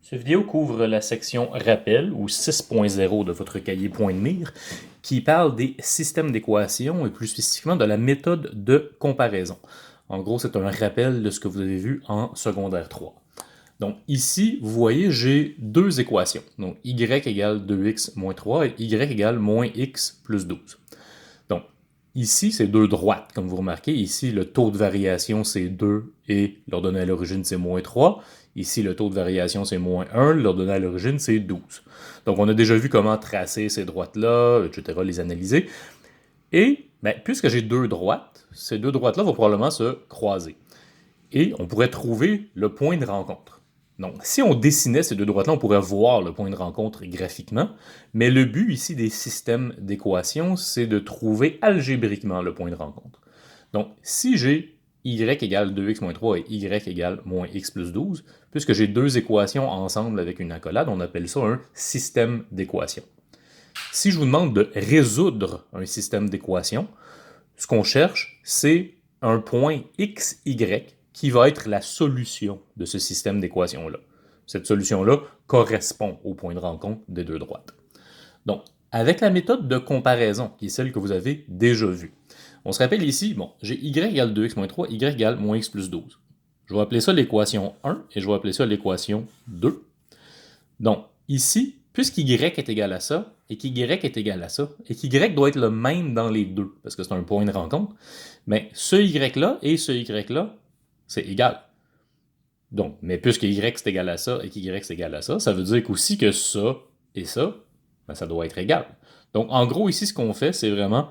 Cette vidéo couvre la section Rappel ou 6.0 de votre cahier point de mire qui parle des systèmes d'équations et plus spécifiquement de la méthode de comparaison. En gros, c'est un rappel de ce que vous avez vu en secondaire 3. Donc ici, vous voyez, j'ai deux équations. Donc y égale 2x moins 3 et y égale moins x plus 12. Donc ici, c'est deux droites, comme vous remarquez. Ici, le taux de variation, c'est 2 et l'ordonnée à l'origine, c'est moins 3. Ici, le taux de variation, c'est moins 1. L'ordonnée à l'origine, c'est 12. Donc, on a déjà vu comment tracer ces droites-là, etc., les analyser. Et, puisque j'ai deux droites, ces deux droites-là vont probablement se croiser. Et on pourrait trouver le point de rencontre. Donc, si on dessinait ces deux droites-là, on pourrait voir le point de rencontre graphiquement, mais le but ici des systèmes d'équations, c'est de trouver algébriquement le point de rencontre. Donc, si j'ai y égale 2x moins 3 et y égale moins x plus 12, puisque j'ai deux équations ensemble avec une accolade, on appelle ça un système d'équations. Si je vous demande de résoudre un système d'équations, ce qu'on cherche, c'est un point x, y qui va être la solution de ce système d'équations-là. Cette solution-là correspond au point de rencontre des deux droites. Donc, avec la méthode de comparaison, qui est celle que vous avez déjà vue, on se rappelle ici, bon, j'ai y égale 2x moins 3, y égale moins x plus 12. Je vais appeler ça l'équation 1 et je vais appeler ça l'équation 2. Donc, ici, puisqu'y est égal à ça, et qu'y est égal à ça, et qu'y doit être le même dans les deux, parce que c'est un point de rencontre, mais ce y-là et ce y-là, c'est égal. Donc, mais puisque y c'est égal à ça et qu'y c'est égal à ça, ça veut dire qu'aussi que ça et ça, ça doit être égal. Donc, en gros, ici, ce qu'on fait, c'est vraiment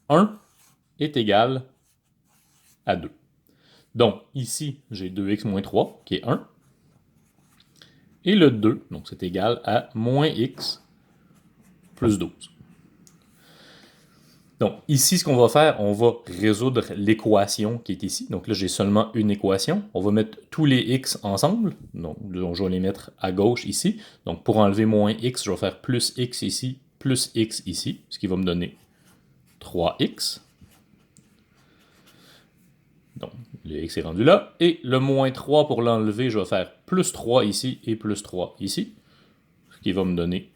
1 est égal à 2. Donc, ici, j'ai 2x moins 3, qui est 1. Et le 2, donc c'est égal à moins x plus 12. Donc, ici, ce qu'on va faire, on va résoudre l'équation qui est ici. Donc là, j'ai seulement une équation. On va mettre tous les x ensemble. Donc, je vais les mettre à gauche ici. Donc, pour enlever moins x, je vais faire plus x ici, plus x ici, ce qui va me donner 3x. Donc, le x est rendu là. Et le moins 3, pour l'enlever, je vais faire plus 3 ici et plus 3 ici, ce qui va me donner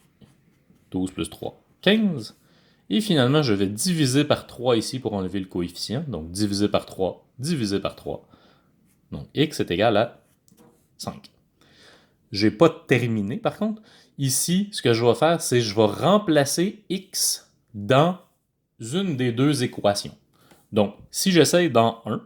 12 plus 3, 15. Et finalement, je vais diviser par 3 ici pour enlever le coefficient. Donc, diviser par 3, diviser par 3. Donc, x est égal à 5. Je n'ai pas terminé, par contre. Ici, ce que je vais faire, c'est que je vais remplacer x dans une des deux équations. Donc, si j'essaye dans 1,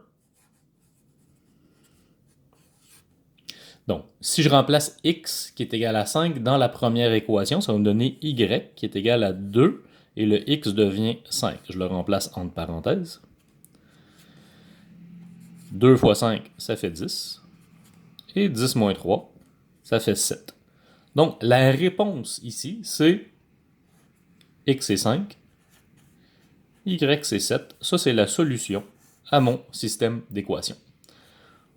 donc, si je remplace x qui est égal à 5 dans la première équation, ça va me donner y qui est égal à 2 et le x devient 5. Je le remplace entre parenthèses. 2 fois 5, ça fait 10. Et 10 moins 3, ça fait 7. Donc, la réponse ici, c'est x est 5, y c'est 7. Ça, c'est la solution à mon système d'équations.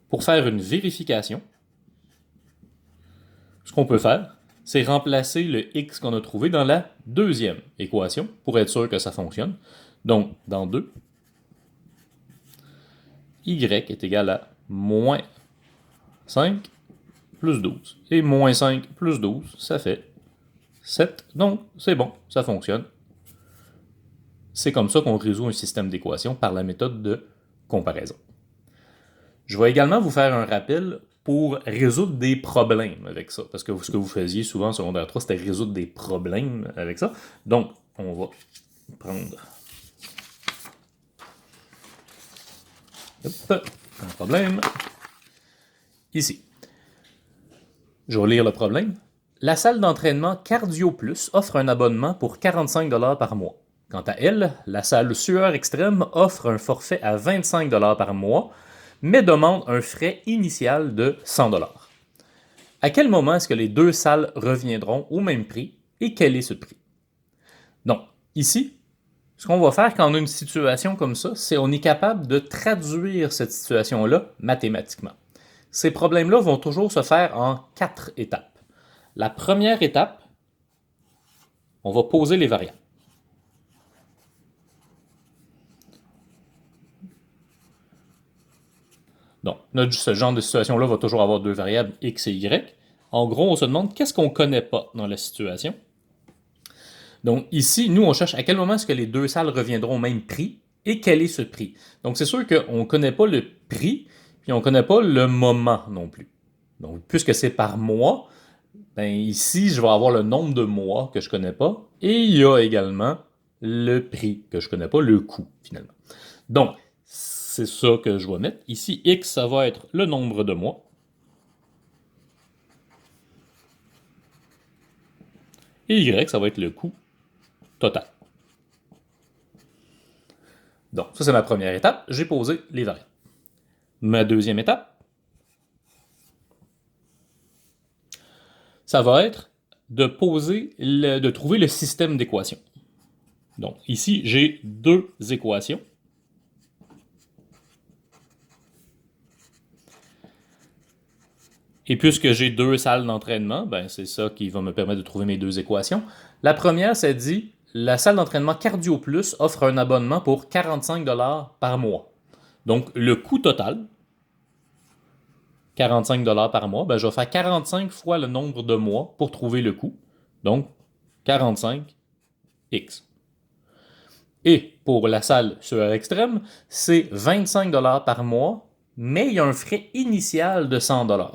Pour faire une vérification, ce qu'on peut faire, c'est remplacer le x qu'on a trouvé dans la deuxième équation pour être sûr que ça fonctionne. Donc, dans 2, y est égal à moins 5 plus 12. Et moins 5 plus 12, ça fait 7. Donc, c'est bon, ça fonctionne. C'est comme ça qu'on résout un système d'équations par la méthode de comparaison. Je vais également vous faire un rappel pour résoudre des problèmes avec ça. Parce que ce que vous faisiez souvent en secondaire 3, c'était résoudre des problèmes avec ça. Donc, on va prendre un problème ici. Je vais lire le problème. La salle d'entraînement Cardio Plus offre un abonnement pour 45 $ par mois. Quant à elle, la salle Sueur Extrême offre un forfait à 25 $ par mois, mais demande un frais initial de 100 $. À quel moment est-ce que les deux salles reviendront au même prix et quel est ce prix? Donc, ici, ce qu'on va faire quand on a une situation comme ça, c'est qu'on est capable de traduire cette situation-là mathématiquement. Ces problèmes-là vont toujours se faire en 4 étapes. La première étape, on va poser les variables. Donc, ce genre de situation-là va toujours avoir deux variables, x et y. En gros, on se demande qu'est-ce qu'on ne connaît pas dans la situation. Donc ici, nous, on cherche à quel moment est-ce que les deux salles reviendront au même prix et quel est ce prix. Donc c'est sûr qu'on ne connaît pas le prix, puis on ne connaît pas le moment non plus. Donc puisque c'est par mois, ben ici, je vais avoir le nombre de mois que je ne connais pas et il y a également le prix que je ne connais pas, le coût finalement. Donc, c'est ça que je vais mettre. Ici, X, ça va être le nombre de mois. Et Y, ça va être le coût total. Donc, ça, c'est ma première étape. J'ai posé les variables. Ma deuxième étape, ça va être de trouver le système d'équations. Donc, ici, j'ai deux équations. Et puisque j'ai deux salles d'entraînement, ben c'est ça qui va me permettre de trouver mes deux équations. La première, ça dit la salle d'entraînement Cardio Plus offre un abonnement pour 45 $ par mois. Donc, le coût total, 45 $ par mois, ben je vais faire 45 fois le nombre de mois pour trouver le coût. Donc, 45x. Et pour la salle sur l'extrême, c'est 25 $ par mois, mais il y a un frais initial de 100 $.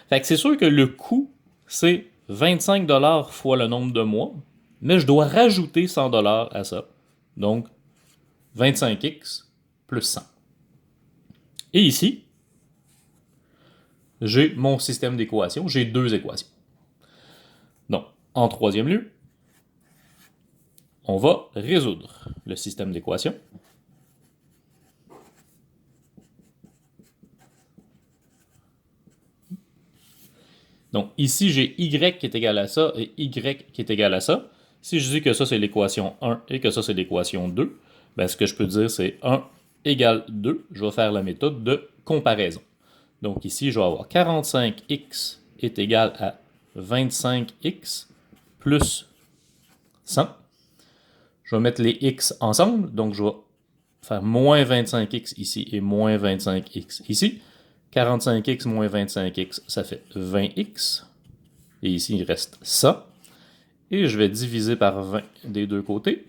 Fait que c'est sûr que le coût, c'est 25 $ fois le nombre de mois, mais je dois rajouter 100 $ à ça. Donc, 25x plus 100. Et ici, j'ai mon système d'équations, j'ai deux équations. Donc, en troisième lieu, on va résoudre le système d'équations. Donc ici, j'ai y qui est égal à ça et y qui est égal à ça. Si je dis que ça, c'est l'équation 1 et que ça, c'est l'équation 2, ben, ce que je peux dire, c'est 1 égale 2. Je vais faire la méthode de comparaison. Donc ici, je vais avoir 45x est égal à 25x plus 100. Je vais mettre les x ensemble, donc je vais faire moins 25x ici et moins 25x ici. 45x moins 25x, ça fait 20x. Et ici, il reste ça. Et je vais diviser par 20 des deux côtés.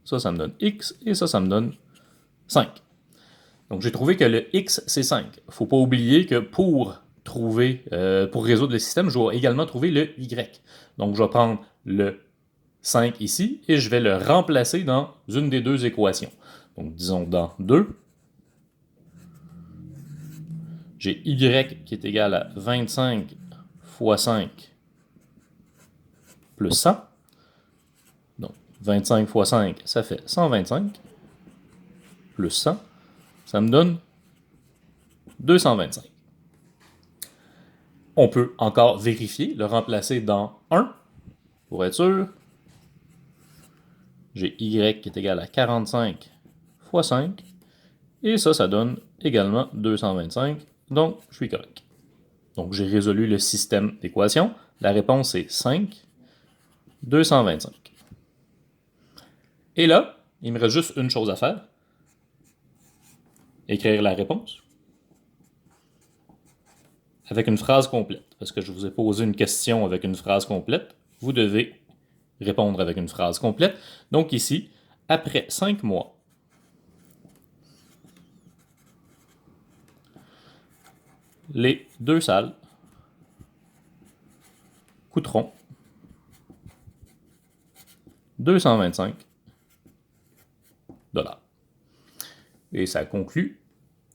Ça me donne x, et ça me donne 5. Donc, j'ai trouvé que le x, c'est 5. Il ne faut pas oublier que pour résoudre le système, je vais également trouver le y. Donc, je vais prendre le 5 ici, et je vais le remplacer dans une des deux équations. Donc, disons dans 2. J'ai y qui est égal à 25 fois 5 plus 100. Donc, 25 fois 5, ça fait 125. Plus 100, ça me donne 225. On peut encore vérifier, le remplacer dans 1, pour être sûr. J'ai y qui est égal à 45 fois 5. Et ça donne également 225. Donc, je suis correct. Donc, j'ai résolu le système d'équations. La réponse est 5, 225. Et là, il me reste juste une chose à faire. Écrire la réponse avec une phrase complète. Parce que je vous ai posé une question avec une phrase complète. Vous devez répondre avec une phrase complète. Donc ici, après 5 mois, les deux salles coûteront 225 $. Et ça conclut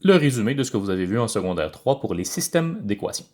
le résumé de ce que vous avez vu en secondaire 3 pour les systèmes d'équations.